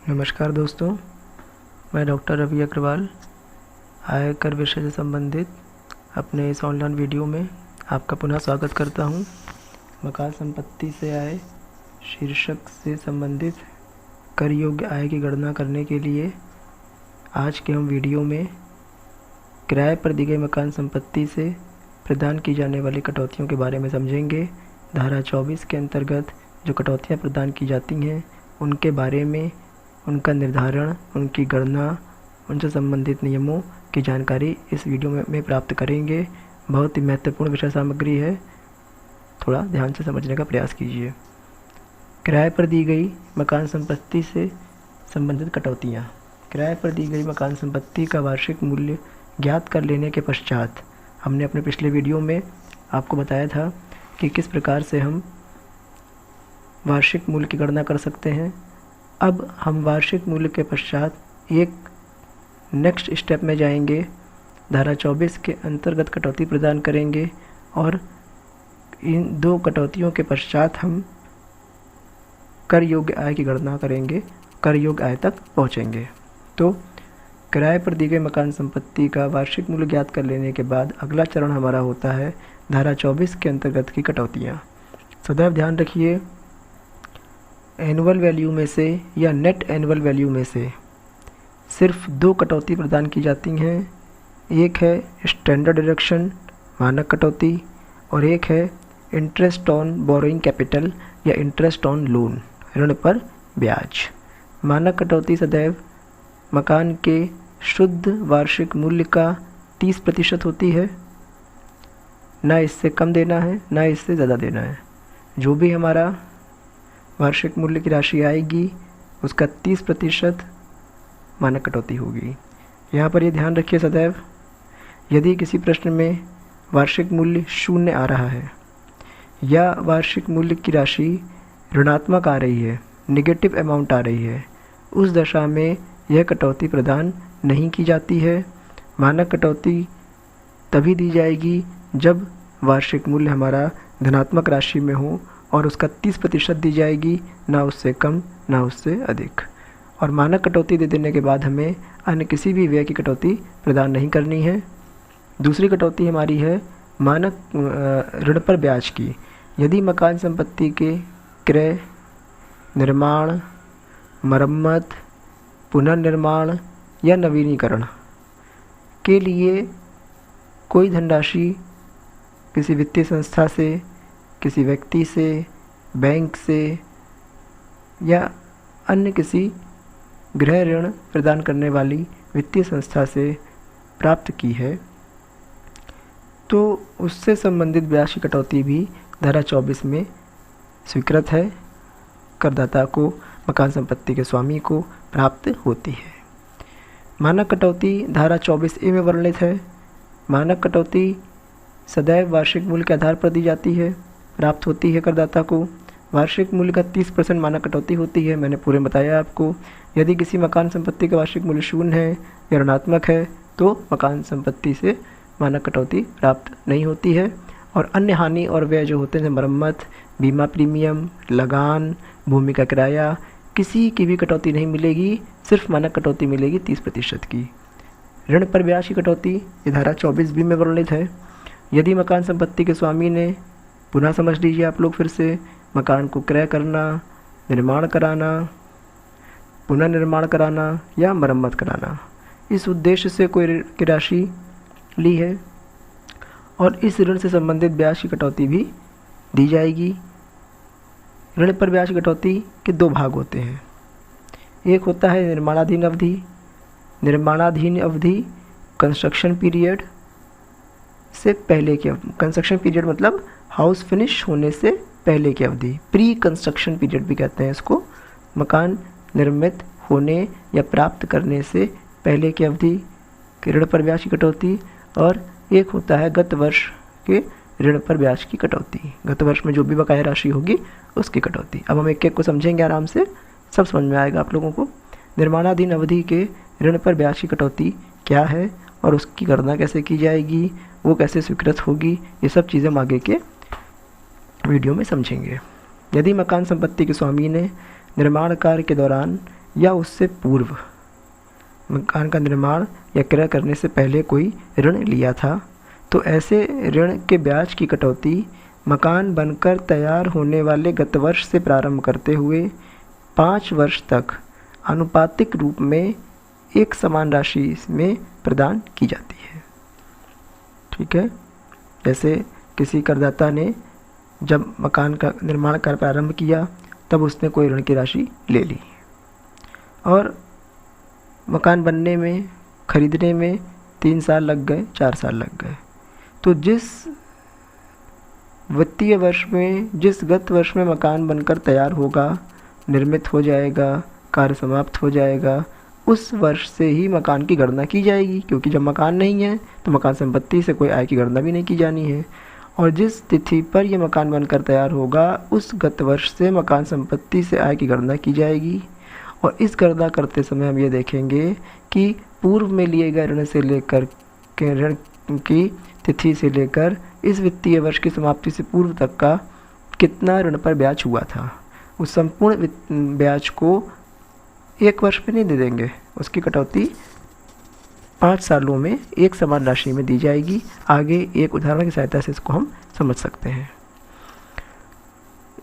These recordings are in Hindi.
नमस्कार दोस्तों, मैं डॉक्टर रवि अग्रवाल आयकर विषय से संबंधित अपने इस ऑनलाइन वीडियो में आपका पुनः स्वागत करता हूं। मकान संपत्ति से आय शीर्षक से संबंधित कर योग्य आय की गणना करने के लिए आज के हम वीडियो में किराए पर दी गई मकान संपत्ति से प्रदान की जाने वाली कटौतियों के बारे में समझेंगे। धारा 24 के अंतर्गत जो कटौतियाँ प्रदान की जाती हैं उनके बारे में, उनका निर्धारण, उनकी गणना, उनसे संबंधित नियमों की जानकारी इस वीडियो में प्राप्त करेंगे। बहुत ही महत्वपूर्ण विषय सामग्री है, थोड़ा ध्यान से समझने का प्रयास कीजिए। किराए पर दी गई मकान संपत्ति से संबंधित कटौतियाँ। किराए पर दी गई मकान संपत्ति का वार्षिक मूल्य ज्ञात कर लेने के पश्चात हमने अपने पिछले वीडियो में आपको बताया था कि किस प्रकार से हम वार्षिक मूल्य की गणना कर सकते हैं। अब हम वार्षिक मूल्य के पश्चात एक नेक्स्ट स्टेप में जाएंगे। धारा 24 के अंतर्गत कटौती प्रदान करेंगे और इन दो कटौतियों के पश्चात हम कर योग्य आय की गणना करेंगे, कर योग्य आय तक पहुंचेंगे। तो किराए पर दी गई मकान संपत्ति का वार्षिक मूल्य ज्ञात कर लेने के बाद अगला चरण हमारा होता है धारा 24 के अंतर्गत की कटौतियाँ। सदैव ध्यान रखिए, एनुअल वैल्यू में से या नेट एनुअल वैल्यू में से सिर्फ दो कटौती प्रदान की जाती हैं। एक है स्टैंडर्ड डिडक्शन मानक कटौती और एक है इंटरेस्ट ऑन बोरोइंग कैपिटल या इंटरेस्ट ऑन लोन ऋण पर ब्याज। मानक कटौती सदैव मकान के शुद्ध वार्षिक मूल्य का 30% होती है। ना इससे कम देना है, ना इससे ज़्यादा देना है। जो भी हमारा वार्षिक मूल्य की राशि आएगी उसका 30% मानक कटौती होगी। यहाँ पर ये ध्यान रखिए सदैव, यदि किसी प्रश्न में वार्षिक मूल्य 0 आ रहा है या वार्षिक मूल्य की राशि ऋणात्मक आ रही है, नेगेटिव अमाउंट आ रही है, उस दशा में यह कटौती प्रदान नहीं की जाती है। मानक कटौती तभी दी जाएगी जब वार्षिक मूल्य हमारा धनात्मक राशि में हो और उसका 30% दी जाएगी, ना उससे कम ना उससे अधिक। और मानक कटौती दे देने के बाद हमें अन्य किसी भी व्यय की कटौती प्रदान नहीं करनी है। दूसरी कटौती हमारी है मानक ऋण पर ब्याज की। यदि मकान संपत्ति के क्रय, निर्माण, मरम्मत, पुनर्निर्माण या नवीनीकरण के लिए कोई धनराशि किसी वित्तीय संस्था से, किसी व्यक्ति से, बैंक से या अन्य किसी गृह ऋण प्रदान करने वाली वित्तीय संस्था से प्राप्त की है, तो उससे संबंधित ब्याज की कटौती भी धारा 24 में स्वीकृत है। करदाता को, मकान संपत्ति के स्वामी को प्राप्त होती है। मानक कटौती धारा 24A में वर्णित है। मानक कटौती सदैव वार्षिक मूल्य के आधार पर दी जाती है, प्राप्त होती है करदाता को। वार्षिक मूल्य का 30% मानक कटौती होती है, मैंने पूरे बताया आपको। यदि किसी मकान संपत्ति का वार्षिक मूल्य 0 है या ऋणात्मक है तो मकान संपत्ति से मानक कटौती प्राप्त नहीं होती है। और अन्य हानि और व्यय जो होते हैं, मरम्मत, बीमा प्रीमियम, लगान, भूमि का किराया, किसी की भी कटौती नहीं मिलेगी, सिर्फ मानक कटौती मिलेगी 30% की। ऋण पर ब्याज की कटौती ये धारा 24B में वर्णित है। यदि मकान संपत्ति के स्वामी ने, पुनः समझ लीजिए आप लोग फिर से, मकान को क्रय करना, निर्माण कराना, पुनर्निर्माण कराना या मरम्मत कराना, इस उद्देश्य से कोई ऋण की राशि ली है और इस ऋण से संबंधित ब्याज की कटौती भी दी जाएगी। ऋण पर ब्याज की कटौती के दो भाग होते हैं। एक होता है निर्माणाधीन अवधि। निर्माणाधीन अवधि कंस्ट्रक्शन पीरियड से पहले की अवधि। कंस्ट्रक्शन पीरियड मतलब हाउस फिनिश होने से पहले की अवधि, प्री कंस्ट्रक्शन पीरियड भी कहते हैं इसको। मकान निर्मित होने या प्राप्त करने से पहले की अवधि के ऋण पर ब्याज की कटौती। और एक होता है गत वर्ष के ऋण पर ब्याज की कटौती, गत वर्ष में जो भी बकाया राशि होगी उसकी कटौती। अब हम एक एक को समझेंगे, आराम से सब समझ में आएगा आप लोगों को। निर्माणाधीन अवधि के ऋण पर ब्याज की कटौती क्या है और उसकी गणना कैसे की जाएगी, वो कैसे स्वीकृत होगी, ये सब चीज़ें हम आगे के वीडियो में समझेंगे। यदि मकान संपत्ति के स्वामी ने निर्माण कार्य के दौरान या उससे पूर्व मकान का निर्माण या क्रय करने से पहले कोई ऋण लिया था, तो ऐसे ऋण के ब्याज की कटौती मकान बनकर तैयार होने वाले गत वर्ष से प्रारंभ करते हुए 5 वर्ष तक आनुपातिक रूप में एक समान राशि में प्रदान की जाती है। ठीक है, जैसे किसी करदाता ने जब मकान का निर्माण कार्य प्रारंभ किया तब उसने कोई ऋण की राशि ले ली और मकान बनने में, खरीदने में 3 साल लग गए, 4 साल लग गए, तो जिस वित्तीय वर्ष में, जिस गत वर्ष में मकान बनकर तैयार होगा, निर्मित हो जाएगा, कार्य समाप्त हो जाएगा, उस वर्ष से ही मकान की गणना की जाएगी, क्योंकि जब मकान नहीं है तो मकान संपत्ति से कोई आय की गणना भी नहीं की जानी है। और जिस तिथि पर यह मकान बनकर तैयार होगा उस गत वर्ष से मकान संपत्ति से आय की गणना की जाएगी। और इस गणना करते समय हम ये देखेंगे कि पूर्व में लिए गए ऋण से लेकर के ऋण की तिथि से लेकर इस वित्तीय वर्ष की समाप्ति से पूर्व तक का कितना ऋण पर ब्याज हुआ था। उस संपूर्ण ब्याज को एक वर्ष में नहीं दे देंगे, उसकी कटौती 5 सालों में एक समान राशि में दी जाएगी। आगे एक उदाहरण की सहायता से इसको हम समझ सकते हैं।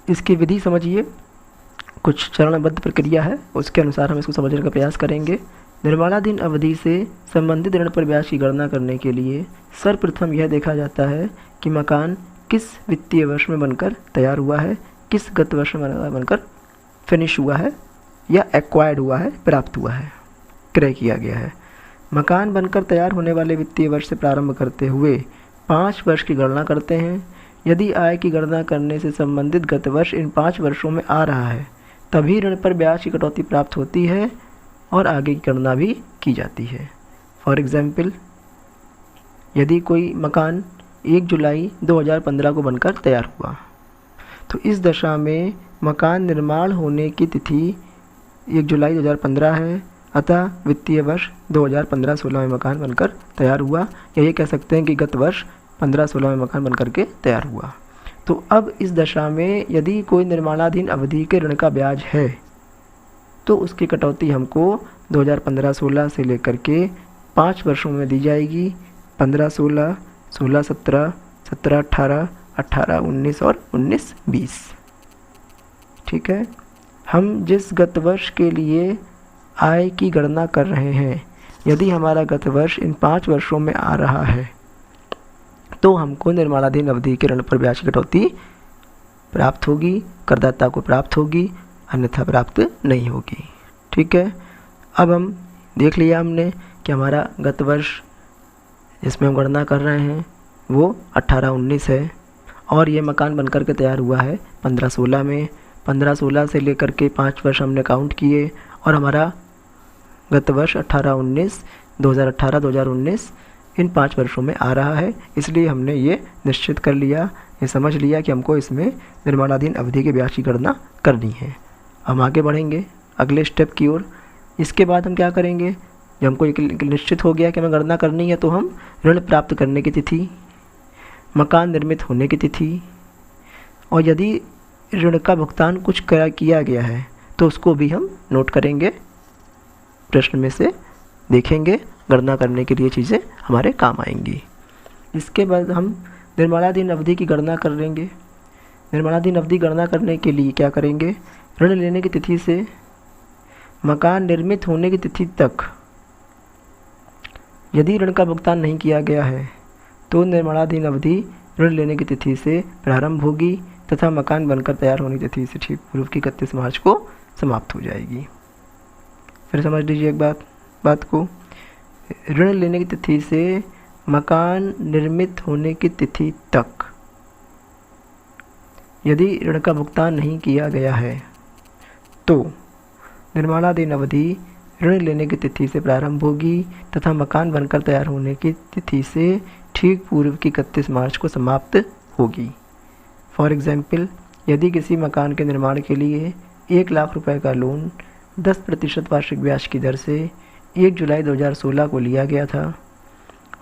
इसकी विधि समझिए, कुछ चरणबद्ध प्रक्रिया है, उसके अनुसार हम इसको समझने का प्रयास करेंगे। निर्माणाधीन अवधि से संबंधित ऋण पर ब्याज की गणना करने के लिए सर्वप्रथम यह देखा जाता है कि मकान किस वित्तीय वर्ष में बनकर तैयार हुआ है, किस गत वर्ष में बनकर फिनिश हुआ है या एक्वायर्ड हुआ है, प्राप्त हुआ है, क्रय किया गया है। मकान बनकर तैयार होने वाले वित्तीय वर्ष से प्रारंभ करते हुए 5 वर्ष की गणना करते हैं। यदि आय की गणना करने से संबंधित गत वर्ष इन 5 वर्षों में आ रहा है तभी ऋण पर ब्याज की कटौती प्राप्त होती है और आगे की गणना भी की जाती है। फॉर एग्जाम्पल, यदि कोई मकान 1 जुलाई 2015 को बनकर तैयार हुआ तो इस दशा में मकान निर्माण होने की तिथि 1 जुलाई 2015 है, अतः वित्तीय वर्ष 2015-16 में मकान बनकर तैयार हुआ, या ये कह सकते हैं कि गत वर्ष 15-16 में मकान बनकर के तैयार हुआ। तो अब इस दशा में यदि कोई निर्माणाधीन अवधि के ऋण का ब्याज है तो उसकी कटौती हमको 2015-16 से लेकर के 5 वर्षों में दी जाएगी। 15-16, 16-17, 17-18, 18-19 और 19-20। ठीक है, हम जिस गत वर्ष के लिए आय की गणना कर रहे हैं, यदि हमारा गत वर्ष इन 5 वर्षों में आ रहा है तो हमको निर्माणाधीन अवधि के ऋण पर ब्याज की कटौती प्राप्त होगी, करदाता को प्राप्त होगी, अन्यथा प्राप्त नहीं होगी। ठीक है, अब हम देख लिया हमने कि हमारा गत वर्ष जिसमें हम गणना कर रहे हैं वो 18-19 है और ये मकान बनकर के तैयार हुआ है 15-16 में। 15-16 से लेकर के 5 वर्ष हमने काउंट किए और हमारा गत वर्ष 18-19, 2018-2019 इन 5 वर्षों में आ रहा है। इसलिए हमने ये निश्चित कर लिया, ये समझ लिया कि हमको इसमें निर्माणाधीन अवधि के ब्याज की गणना करनी है। हम आगे बढ़ेंगे अगले स्टेप की ओर। इसके बाद हम क्या करेंगे, जब हमको एक निश्चित हो गया कि हमें गणना करनी है तो हम ऋण प्राप्त करने की तिथि, मकान निर्मित होने की तिथि और यदि ऋण का भुगतान कुछ किया गया है तो उसको भी हम नोट करेंगे, प्रश्न में से देखेंगे, गणना करने के लिए चीज़ें हमारे काम आएंगी। इसके बाद हम निर्माणाधीन अवधि की गणना कर लेंगे। निर्माणाधीन अवधि गणना करने के लिए क्या करेंगे, ऋण लेने की तिथि से मकान निर्मित होने की तिथि तक यदि ऋण का भुगतान नहीं किया गया है तो निर्माणाधीन अवधि ऋण लेने की तिथि से प्रारंभ होगी तथा मकान बनकर तैयार होने की तिथि से ठीक पूर्व की 31 मार्च को समाप्त हो जाएगी। फिर समझ लीजिए एक बात को, ऋण लेने की तिथि से मकान निर्मित होने की तिथि तक यदि ऋण का भुगतान नहीं किया गया है तो निर्माणाधीन अवधि ऋण लेने की तिथि से प्रारंभ होगी तथा मकान बनकर तैयार होने की तिथि से ठीक पूर्व की 31 मार्च को समाप्त होगी। फॉर एग्जाम्पल, यदि किसी मकान के निर्माण के लिए 1 लाख रुपए का लोन 10% वार्षिक ब्याज की दर से 1 जुलाई 2016 को लिया गया था,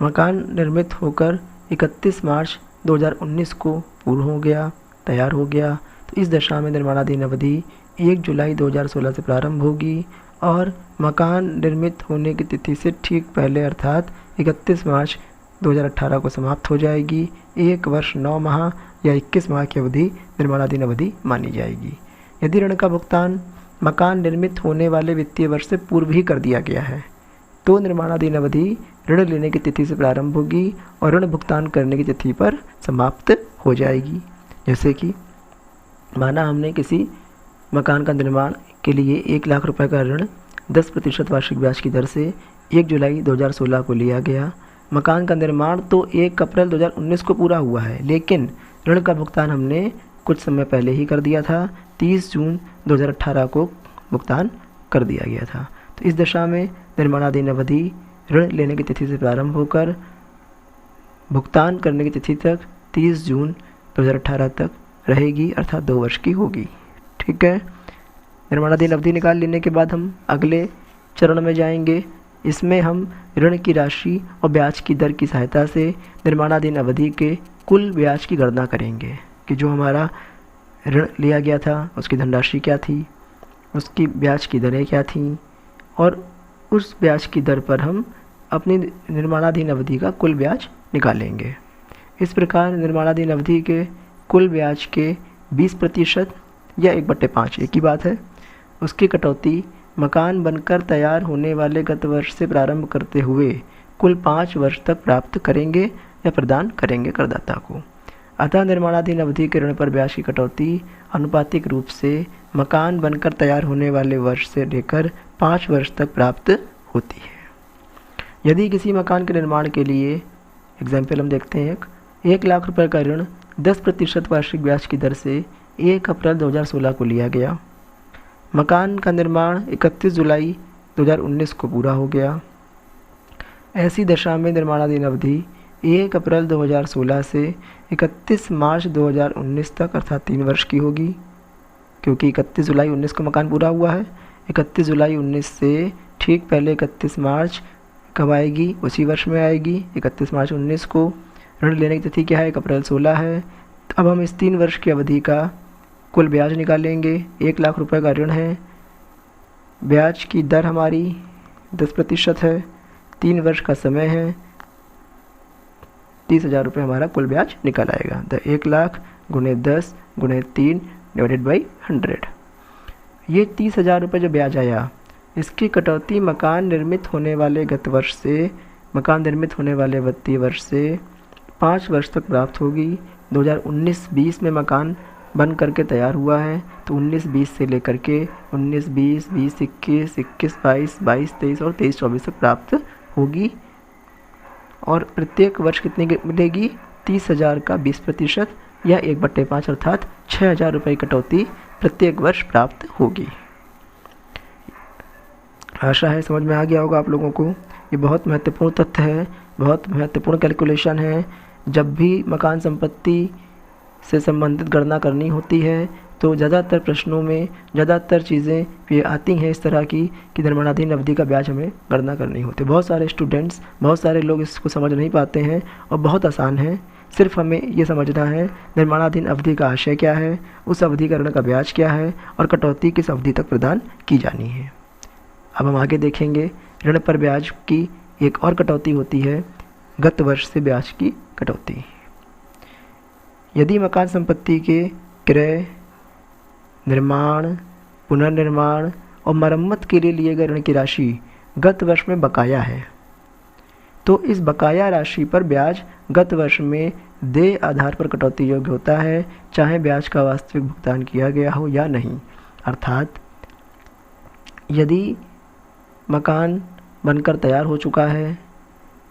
मकान निर्मित होकर 31 मार्च 2019 को पूर्ण हो गया, तैयार हो गया, तो इस दशा में निर्माणाधीन अवधि 1 जुलाई 2016 से प्रारंभ होगी और मकान निर्मित होने की तिथि से ठीक पहले अर्थात 31 मार्च 2018 को समाप्त हो जाएगी। 1 वर्ष 9 माह या 21 माह की अवधि निर्माणाधीन अवधि मानी जाएगी। यदि ऋण का भुगतान मकान निर्मित होने वाले वित्तीय वर्ष से पूर्व ही कर दिया गया है तो निर्माणाधीन अवधि ऋण लेने की तिथि से प्रारंभ होगी और ऋण भुगतान करने की तिथि पर समाप्त हो जाएगी। जैसे कि माना हमने किसी मकान का निर्माण के लिए 1 लाख रुपए का ऋण 10% वार्षिक ब्याज की दर से 1 जुलाई 2016 को लिया गया। मकान का निर्माण तो 1 अप्रैल 2019 को पूरा हुआ है, लेकिन ऋण का भुगतान हमने कुछ समय पहले ही कर दिया था। 30 जून 2018 को भुगतान कर दिया गया था। तो इस दशा में निर्माणाधीन अवधि ऋण लेने की तिथि से प्रारंभ होकर भुगतान करने की तिथि तक 30 जून 2018 तक रहेगी, अर्थात 2 वर्ष की होगी। ठीक है। निर्माणाधीन अवधि निकाल लेने के बाद हम अगले चरण में जाएंगे। इसमें हम ऋण की राशि और ब्याज की दर की सहायता से निर्माणाधीन अवधि के कुल ब्याज की गणना करेंगे कि जो हमारा ऋण लिया गया था उसकी धनराशि क्या थी, उसकी ब्याज की दरें क्या थीं और उस ब्याज की दर पर हम अपनी निर्माणाधीन अवधि का कुल ब्याज निकालेंगे। इस प्रकार निर्माणाधीन अवधि के कुल ब्याज के 20% या 1/5 एक ही बात है, उसकी कटौती मकान बनकर तैयार होने वाले गत वर्ष से प्रारंभ करते हुए कुल 5 वर्ष तक प्राप्त करेंगे या प्रदान करेंगे करदाता को। अतः निर्माणाधीन अवधि के ऋण पर ब्याज की कटौती आनुपातिक रूप से मकान बनकर तैयार होने वाले वर्ष से लेकर 5 वर्ष तक प्राप्त होती है। यदि किसी मकान के निर्माण के लिए एग्जाम्पल हम देखते हैं, 1 लाख रुपए का ऋण 10% वार्षिक ब्याज की दर से 1 अप्रैल 2016 को लिया गया। मकान का निर्माण 31 जुलाई 2019 को पूरा हो गया। ऐसी दशा में निर्माणाधीन अवधि 1 अप्रैल 2016 से 31 मार्च 2019 तक अर्थात 3 वर्ष की होगी, क्योंकि 31 जुलाई 19 को मकान पूरा हुआ है। 31 जुलाई 19 से ठीक पहले 31 मार्च कब आएगी, उसी वर्ष में आएगी। 31 मार्च 19 को ऋण लेने की तिथि क्या है, 1 अप्रैल 16 है। तो अब हम इस 3 वर्ष की अवधि का कुल ब्याज निकालेंगे। 1 लाख रुपए का ऋण है, ब्याज की दर हमारी 10% है, 3 वर्ष का समय है, 30,000 रुपये हमारा कुल ब्याज निकल आएगा। तो 1 लाख गुणे 10 गुणे 3 डिवाइडेड बाई 100। ये 30,000 रुपये जो ब्याज आया, इसकी कटौती मकान निर्मित होने वाले गत वर्ष से मकान निर्मित होने वाले वित्तीय वर्ष से 5 वर्ष तक प्राप्त होगी। 2019-20 में मकान बन करके तैयार हुआ है, तो 19-20 से लेकर के 19-20, 20-21, 21-22, 22-23 और 23-24 तक प्राप्त होगी। और प्रत्येक वर्ष कितने की मिलेगी, 30,000 का 20% या 1/5 अर्थात 6,000 रुपये की कटौती प्रत्येक वर्ष प्राप्त होगी। आशा है समझ में आ गया होगा आप लोगों को। ये बहुत महत्वपूर्ण तथ्य है, बहुत महत्वपूर्ण कैलकुलेशन है। जब भी मकान संपत्ति से संबंधित गणना करनी होती है तो ज़्यादातर प्रश्नों में ज़्यादातर चीज़ें ये आती हैं इस तरह की कि निर्माणाधीन अवधि का ब्याज हमें गणना करनी होती है। बहुत सारे स्टूडेंट्स, बहुत सारे लोग इसको समझ नहीं पाते हैं और बहुत आसान है। सिर्फ हमें ये समझना है निर्माणाधीन अवधि का आशय क्या है, उस अवधि का ऋण का ब्याज क्या है और कटौती किस अवधि तक प्रदान की जानी है। अब हम आगे देखेंगे, ऋण पर ब्याज की एक और कटौती होती है, गत वर्ष से ब्याज की कटौती। यदि मकान संपत्ति के क्रय, निर्माण, पुनर्निर्माण और मरम्मत के लिए लिए गए ऋण की राशि गत वर्ष में बकाया है, तो इस बकाया राशि पर ब्याज गत वर्ष में देय आधार पर कटौती योग्य होता है, चाहे ब्याज का वास्तविक भुगतान किया गया हो या नहीं। अर्थात यदि मकान बनकर तैयार हो चुका है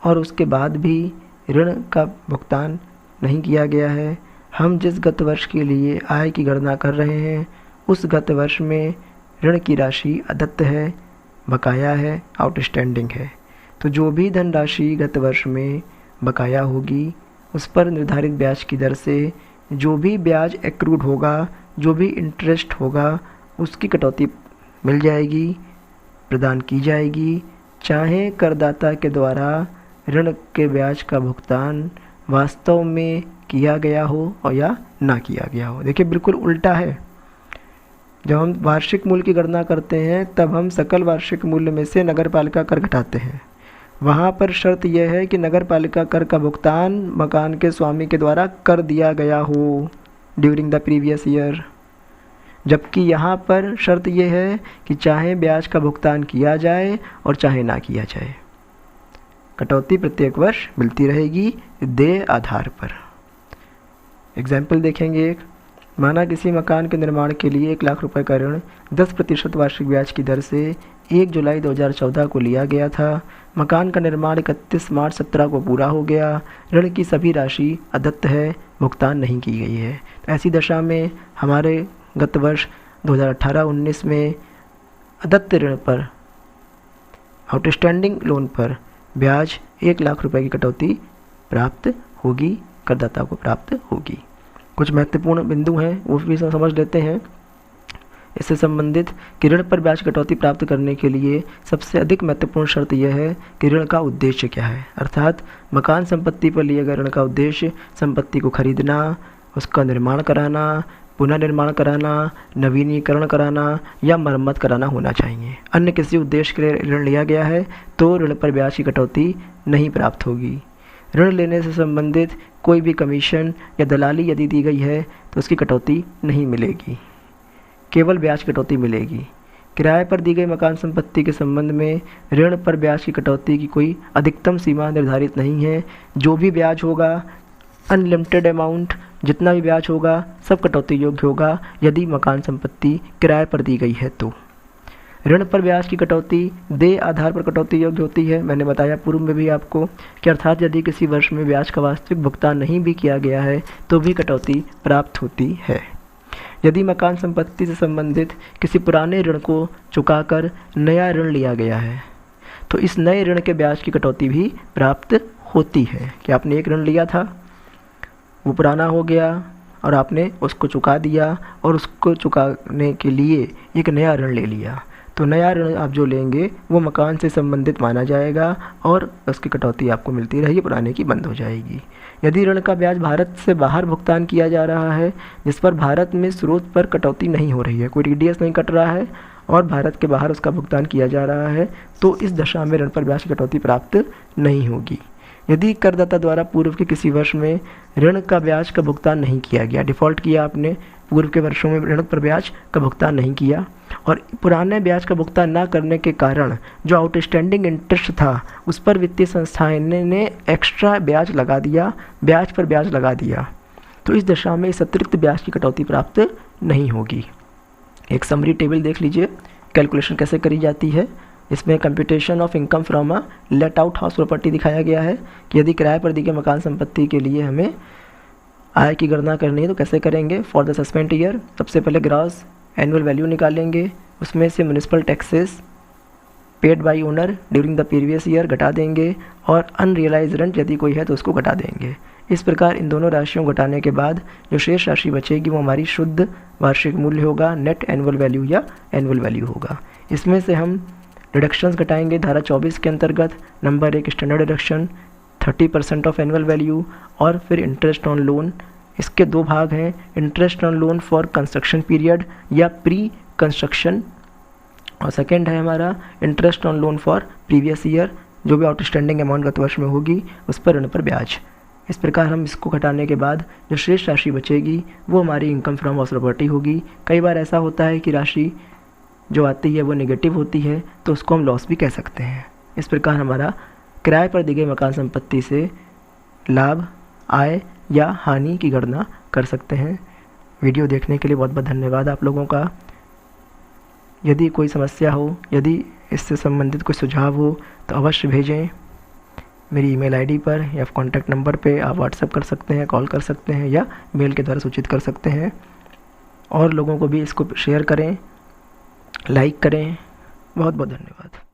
और उसके बाद भी ऋण का भुगतान नहीं किया गया है, हम जिस गत वर्ष के लिए आय की गणना कर रहे हैं उस गत वर्ष में ऋण की राशि अदत्त है, बकाया है, आउटस्टैंडिंग है। तो जो भी धनराशि गत वर्ष में बकाया होगी उस पर निर्धारित ब्याज की दर से जो भी ब्याज एक्रूड होगा, जो भी इंटरेस्ट होगा, उसकी कटौती मिल जाएगी, प्रदान की जाएगी, चाहे करदाता के द्वारा ऋण के ब्याज का भुगतान वास्तव में किया गया हो और या ना किया गया हो। देखिए बिल्कुल उल्टा है। जब हम वार्षिक मूल्य की गणना करते हैं तब हम सकल वार्षिक मूल्य में से नगरपालिका कर घटाते हैं। वहाँ पर शर्त यह है कि नगरपालिका कर का भुगतान मकान के स्वामी के द्वारा कर दिया गया हो ड्यूरिंग द प्रीवियस ईयर। जबकि यहाँ पर शर्त यह है कि चाहे ब्याज का भुगतान किया जाए और चाहे ना किया जाए, कटौती प्रत्येक वर्ष मिलती रहेगी देय आधार पर। एग्जाम्पल देखेंगे एक। माना किसी मकान के निर्माण के लिए 1 लाख रुपए का ऋण 10% वार्षिक ब्याज की दर से 1 जुलाई 2014 को लिया गया था। मकान का निर्माण 31 मार्च 17 को पूरा हो गया। ऋण की सभी राशि अदत्त है, भुगतान नहीं की गई है। तो ऐसी दशा में हमारे गत वर्ष 2018-19 में अदत्त ऋण पर, आउटस्टैंडिंग लोन पर ब्याज 1 लाख रुपए की कटौती प्राप्त होगी, करदाता को प्राप्त होगी। कुछ महत्वपूर्ण बिंदु हैं वो भी समझ लेते हैं इससे संबंधित कि ऋण पर ब्याज कटौती प्राप्त करने के लिए सबसे अधिक महत्वपूर्ण शर्त यह है कि ऋण का उद्देश्य क्या है। अर्थात मकान संपत्ति पर लिए गए ऋण का उद्देश्य संपत्ति को खरीदना, उसका निर्माण कराना, पुनर्निर्माण कराना, नवीनीकरण कराना या मरम्मत कराना होना चाहिए। अन्य किसी उद्देश्य के लिए ऋण लिया गया है तो ऋण पर ब्याज की कटौती नहीं प्राप्त होगी। ऋण लेने से संबंधित कोई भी कमीशन या दलाली यदि दी गई है तो उसकी कटौती नहीं मिलेगी, केवल ब्याज कटौती मिलेगी। किराए पर दी गई मकान संपत्ति के संबंध में ऋण पर ब्याज की कटौती की कोई अधिकतम सीमा निर्धारित नहीं है। जो भी ब्याज होगा, अनलिमिटेड अमाउंट, जितना भी ब्याज होगा सब कटौती योग्य होगा यदि मकान संपत्ति किराए पर दी गई है तो। ऋण पर ब्याज की कटौती देय आधार पर कटौती योग्य होती है। मैंने बताया पूर्व में भी आपको कि अर्थात यदि किसी वर्ष में ब्याज का वास्तविक भुगतान नहीं भी किया गया है तो भी कटौती प्राप्त होती है। यदि मकान संपत्ति से संबंधित किसी पुराने ऋण को चुकाकर नया ऋण लिया गया है तो इस नए ऋण के ब्याज की कटौती भी प्राप्त होती है। कि आपने एक ऋण लिया था, वो पुराना हो गया और आपने उसको चुका दिया और उसको चुकाने के लिए एक नया ऋण ले लिया, तो नया ऋण आप जो लेंगे वो मकान से संबंधित माना जाएगा और उसकी कटौती आपको मिलती रहेगी, पुराने की बंद हो जाएगी। यदि ऋण का ब्याज भारत से बाहर भुगतान किया जा रहा है जिस पर भारत में स्रोत पर कटौती नहीं हो रही है, कोई टीडीएस नहीं कट रहा है और भारत के बाहर उसका भुगतान किया जा रहा है, तो इस दशा में ऋण पर ब्याज की कटौती प्राप्त नहीं होगी। यदि करदाता द्वारा पूर्व के किसी वर्ष में ऋण का ब्याज का भुगतान नहीं किया गया, डिफ़ॉल्ट किया आपने, पूर्व के वर्षों में ऋण पर ब्याज का भुगतान नहीं किया और पुराने ब्याज का भुगतान ना करने के कारण जो आउटस्टैंडिंग इंटरेस्ट था उस पर वित्तीय संस्थाएं ने एक्स्ट्रा ब्याज लगा दिया, ब्याज पर ब्याज लगा दिया, तो इस दशा में इस अतिरिक्त ब्याज की कटौती प्राप्त नहीं होगी। एक समरी टेबल देख लीजिए, कैलकुलेशन कैसे करी जाती है। इसमें computation of income from a let out house property दिखाया गया है कि यदि किराए पर दी गई मकान संपत्ति के लिए हमें आय की गणना करनी है तो कैसे करेंगे। फॉर द सस्पेंड ईयर सबसे पहले ग्रॉस एनुअल वैल्यू निकालेंगे, उसमें से municipal taxes paid by owner during the previous year घटा देंगे और अनरियलाइज रेंट यदि कोई है तो उसको घटा देंगे। इस प्रकार इन दोनों राशियों को घटाने के बाद जो शेष राशि बचेगी वो हमारी शुद्ध वार्षिक मूल्य होगा, नेट एनुअल वैल्यू या एनुअल वैल्यू होगा। इसमें से हम डिडक्शंस घटाएंगे धारा 24 के अंतर्गत। Number 1 standard deduction 30% of annual value और फिर इंटरेस्ट ऑन लोन। इसके दो भाग हैं, interest on loan for construction period या प्री कंस्ट्रक्शन, और सेकेंड है हमारा interest on loan for previous year, जो भी आउटस्टैंडिंग अमाउंट गत वर्ष में होगी उस पर ऋण पर ब्याज। इस प्रकार हम इसको घटाने के बाद जो शेष राशि बचेगी वो हमारी इनकम फ्रॉम हाउस प्रॉपर्टी होगी। कई बार ऐसा होता है कि राशि जो आती है वो नेगेटिव होती है तो उसको हम लॉस भी कह सकते हैं। इस प्रकार हमारा किराए पर दी गई मकान संपत्ति से लाभ, आय या हानि की गणना कर सकते हैं। वीडियो देखने के लिए बहुत बहुत धन्यवाद आप लोगों का। यदि कोई समस्या हो, यदि इससे संबंधित कोई सुझाव हो तो अवश्य भेजें मेरी ईमेल आईडी पर या कॉन्टैक्ट नंबर पे आप व्हाट्सएप कर सकते हैं, कॉल कर सकते हैं या मेल के द्वारा सूचित कर सकते हैं। और लोगों को भी इसको शेयर करें, लाइक करें। बहुत बहुत धन्यवाद।